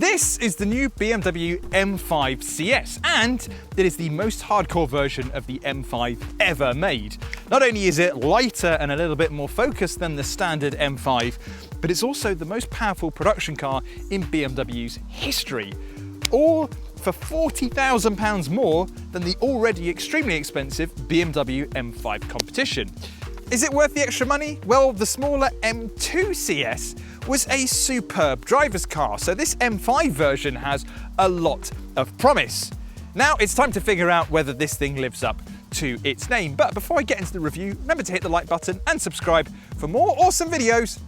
This is the new BMW M5 CS, and it is the most hardcore version of the M5 ever made. Not only is it lighter and a little bit more focused than the standard M5, but it's also the most powerful production car in BMW's history. All for £40,000 more than the already extremely expensive BMW M5 competition. Is it worth the extra money? Well, the smaller M2 CS was a superb driver's car, so this M5 version has a lot of promise. Now it's time to figure out whether this thing lives up to its name. But before I get into the review, remember to hit the like button and subscribe for more awesome videos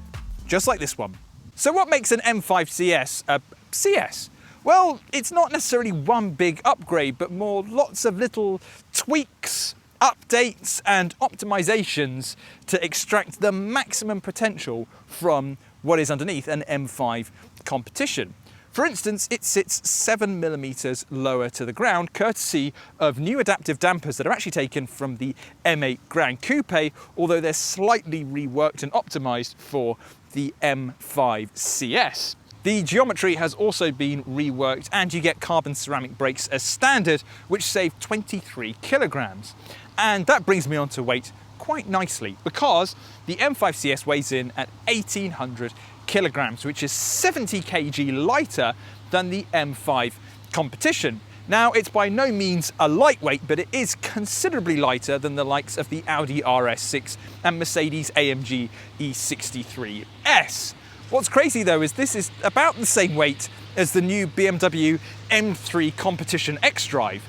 just like this one. So what makes an M5 CS a CS? Well, it's not necessarily one big upgrade, but more lots of little tweaks, updates and optimizations to extract the maximum potential from what is underneath an M5 competition. For instance, it sits 7mm lower to the ground, courtesy of new adaptive dampers that are actually taken from the M8 Grand Coupe, although they're slightly reworked and optimized for the M5 CS. The geometry has also been reworked, and you get carbon ceramic brakes as standard, which save 23 kilograms. And that brings me on to weight quite nicely, because the M5 CS weighs in at 1,800 kilograms, which is 70 kg lighter than the M5 competition. Now, it's by no means a lightweight, but it is considerably lighter than the likes of the Audi RS6 and Mercedes-AMG E63S. What's crazy though is this is about the same weight as the new BMW M3 Competition xDrive.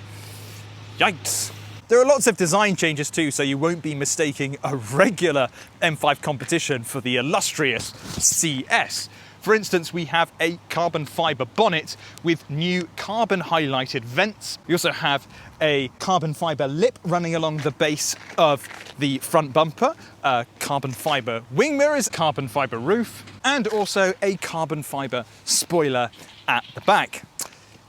Yikes. There are lots of design changes too, so you won't be mistaking a regular M5 competition for the illustrious CS. For instance, we have a carbon fibre bonnet with new carbon highlighted vents. We also have a carbon fibre lip running along the base of the front bumper, carbon fibre wing mirrors, carbon fibre roof, and also a carbon fibre spoiler at the back.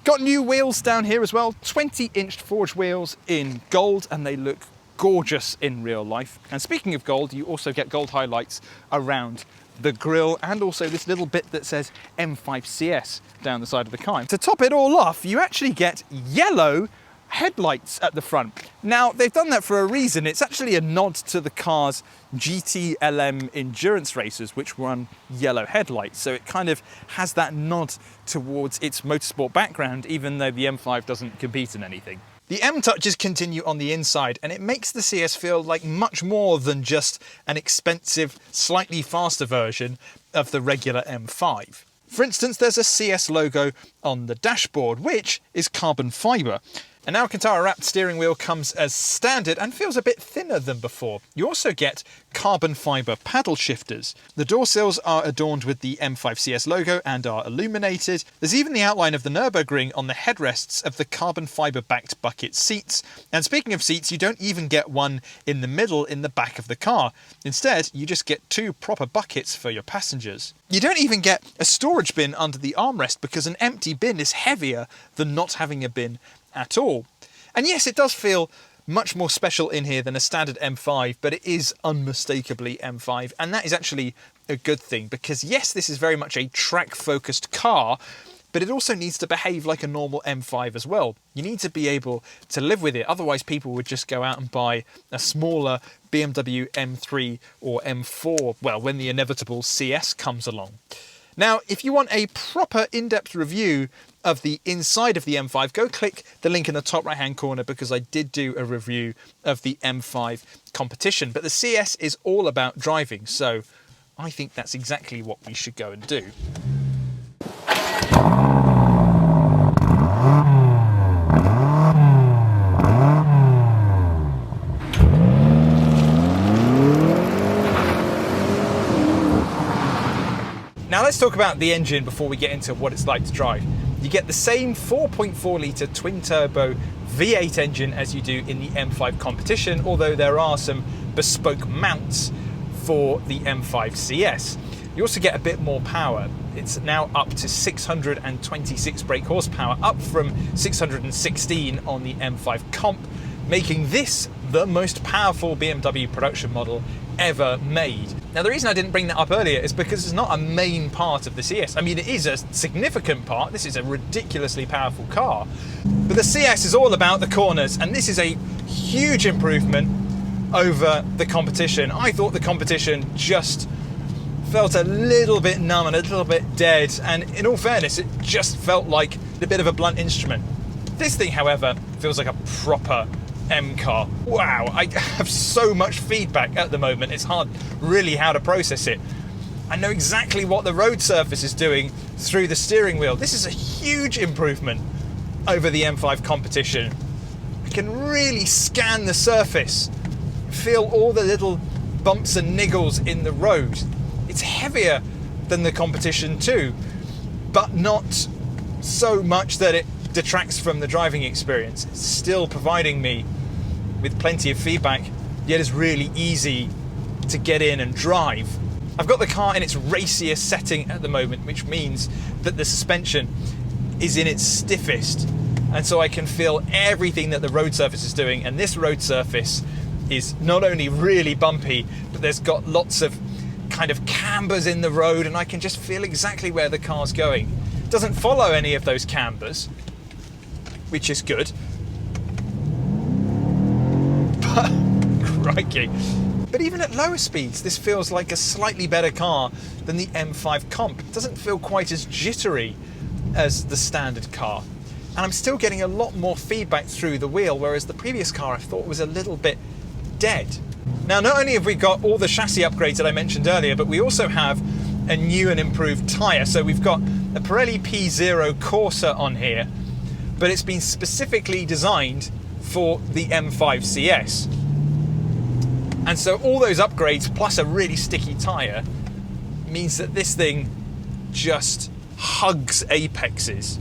Got new wheels down here as well, 20-inch forged wheels in gold, and they look gorgeous in real life. And speaking of gold, you also get gold highlights around the grille, and also this little bit that says M5 CS down the side of the car. To top it all off, you actually get yellow headlights at the front. Now, they've done that for a reason. It's actually a nod to the car's GT-LM endurance races, which run yellow headlights. So it kind of has that nod towards its motorsport background, even though the M5 doesn't compete in anything. The M touches continue on the inside, and it makes the CS feel like much more than just an expensive, slightly faster version of the regular M5. For instance, there's a CS logo on the dashboard, which is carbon fibre. An Alcantara-wrapped steering wheel comes as standard and feels a bit thinner than before. You also get carbon fibre paddle shifters. The door sills are adorned with the M5 CS logo and are illuminated. There's even the outline of the Nürburgring on the headrests of the carbon fibre-backed bucket seats. And speaking of seats, you don't even get one in the middle in the back of the car. Instead, you just get two proper buckets for your passengers. You don't even get a storage bin under the armrest, because an empty bin is heavier than not having a bin at all. And yes, it does feel much more special in here than a standard M5, but it is unmistakably M5, and that is actually a good thing, because yes, this is very much a track-focused car, but it also needs to behave like a normal M5 as well. You need to be able to live with it, otherwise people would just go out and buy a smaller BMW M3 or M4, well, when the inevitable CS comes along. Now, if you want a proper in-depth review of the inside of the M5, go click the link in the top right-hand corner, because I did do a review of the M5 competition. But the CS is all about driving, so I think that's exactly what we should go and do. Now let's talk about the engine before we get into what it's like to drive. You get the same 4.4 litre twin-turbo V8 engine as you do in the M5 competition, although there are some bespoke mounts for the M5 CS. You also get a bit more power. It's now up to 626 brake horsepower, up from 616 on the M5 Comp, making this the most powerful BMW production model ever made. Now, the reason I didn't bring that up earlier is because it's not a main part of the CS. I mean, it is a significant part. This is a ridiculously powerful car. But the CS is all about the corners, and this is a huge improvement over the competition. I thought the competition just felt a little bit numb and a little bit dead, and in all fairness, it just felt like a bit of a blunt instrument. This thing, however, feels like a proper M car. Wow, I have so much feedback at the moment, it's hard really how to process it. I know exactly what the road surface is doing through the steering wheel. This is a huge improvement over the M5 competition. I can really scan the surface, feel all the little bumps and niggles in the road. It's heavier than the competition too, but not so much that it detracts from the driving experience. It's still providing me with plenty of feedback, yet it's really easy to get in and drive. I've got the car in its racier setting at the moment, which means that the suspension is in its stiffest, and so I can feel everything that the road surface is doing. And this road surface is not only really bumpy, but there's got lots of kind of cambers in the road, and I can just feel exactly where the car's going. It doesn't follow any of those cambers, which is good. But, crikey. But even at lower speeds, this feels like a slightly better car than the M5 Comp. It doesn't feel quite as jittery as the standard car. And I'm still getting a lot more feedback through the wheel, whereas the previous car I thought was a little bit dead. Now, not only have we got all the chassis upgrades that I mentioned earlier, but we also have a new and improved tyre. So we've got a Pirelli P0 Corsa on here, but it's been specifically designed for the M5 CS. And so all those upgrades plus a really sticky tyre means that this thing just hugs apexes.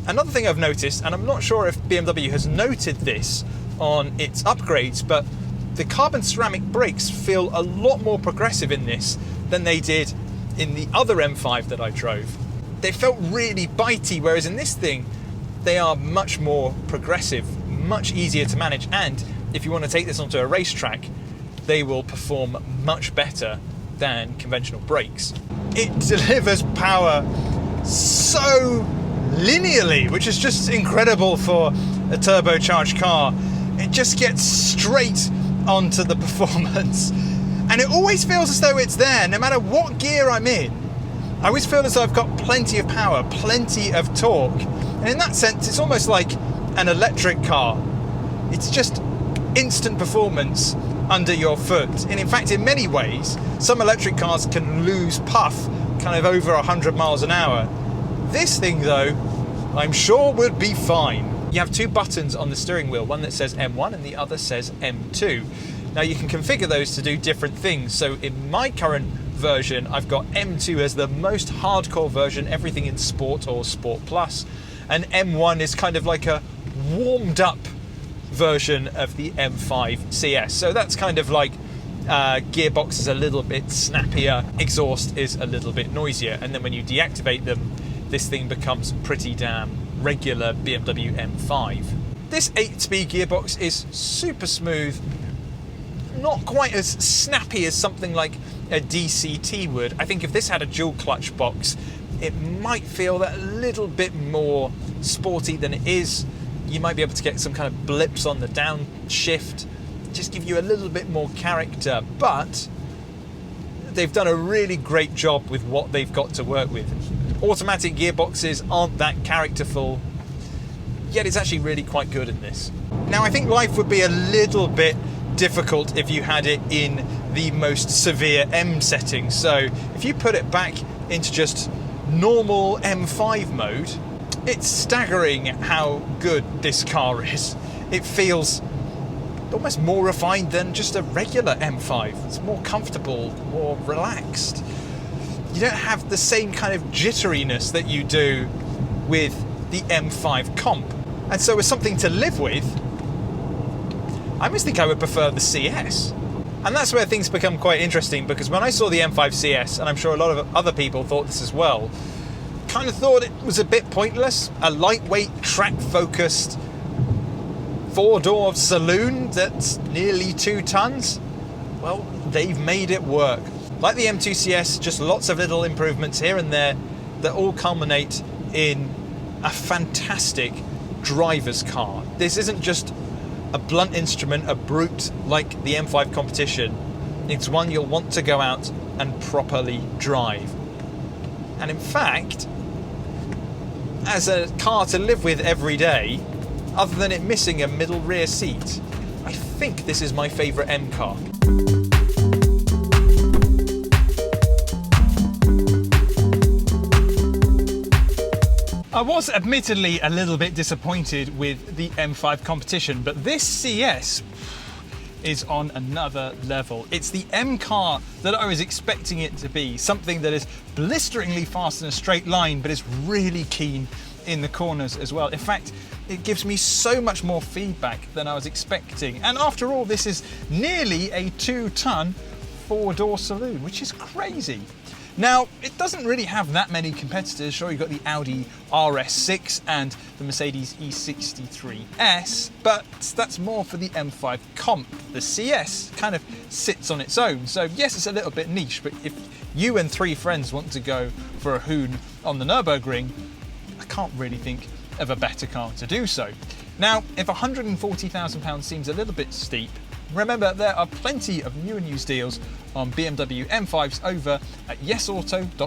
Another thing I've noticed, and I'm not sure if BMW has noted this on its upgrades, but the carbon ceramic brakes feel a lot more progressive in this than they did in the other M5 that I drove. They felt really bitey, whereas in this thing, they are much more progressive, much easier to manage, and if you want to take this onto a racetrack, they will perform much better than conventional brakes. It delivers power so linearly, which is just incredible for a turbocharged car. It just gets straight onto the performance, and it always feels as though it's there no matter what gear I'm in. I always feel as though I've got plenty of power, plenty of torque, and in that sense it's almost like an electric car. It's just instant performance under your foot, and in fact in many ways some electric cars can lose puff kind of over 100 miles an hour. This thing though, I'm sure would be fine. You have two buttons on the steering wheel, one that says M1 and the other says M2. Now you can configure those to do different things. So in my current version, I've got M2 as the most hardcore version, everything in Sport or Sport Plus, and M1 is kind of like a warmed up version of the M5 CS. So that's kind of like gearbox is a little bit snappier, exhaust is a little bit noisier, and then when you deactivate them, this thing becomes pretty damn regular BMW M5. This 8-speed gearbox is super smooth, not quite as snappy as something like a DCT would. I think if this had a dual clutch box, it might feel that a little bit more sporty than it is. You might be able to get some kind of blips on the downshift, just give you a little bit more character, but they've done a really great job with what they've got to work with. Automatic gearboxes aren't that characterful, yet it's actually really quite good in this. Now I think life would be a little bit difficult if you had it in the most severe M setting. So if you put it back into just normal M5 mode, it's staggering how good this car is. It feels almost more refined than just a regular M5. It's more comfortable, more relaxed. You don't have the same kind of jitteriness that you do with the M5 Comp. And so as something to live with, I almost think I would prefer the CS. And that's where things become quite interesting, because when I saw the M5 CS, and I'm sure a lot of other people thought this as well, kind of thought it was a bit pointless. A lightweight, track-focused, four-door saloon that's nearly 2 tons. Well, they've made it work. Like the M2 CS, just lots of little improvements here and there that all culminate in a fantastic driver's car. This isn't just a blunt instrument, a brute like the M5 competition. It's one you'll want to go out and properly drive. And in fact, as a car to live with every day, other than it missing a middle rear seat, I think this is my favourite M car. I was admittedly a little bit disappointed with the M5 competition, but this CS is on another level. It's the M car that I was expecting it to be, something that is blisteringly fast in a straight line, but is really keen in the corners as well. In fact, it gives me so much more feedback than I was expecting. And after all, this is nearly a 2-ton 4-door saloon, which is crazy. Now, it doesn't really have that many competitors. Sure, you've got the Audi RS6 and the Mercedes E63S, but that's more for the M5 comp. The CS kind of sits on its own. So yes, it's a little bit niche, but if you and 3 friends want to go for a hoon on the Nürburgring, I can't really think of a better car to do so. Now, if £140,000 seems a little bit steep, remember there are plenty of new and used deals on BMW M5s over at yesauto.co.uk.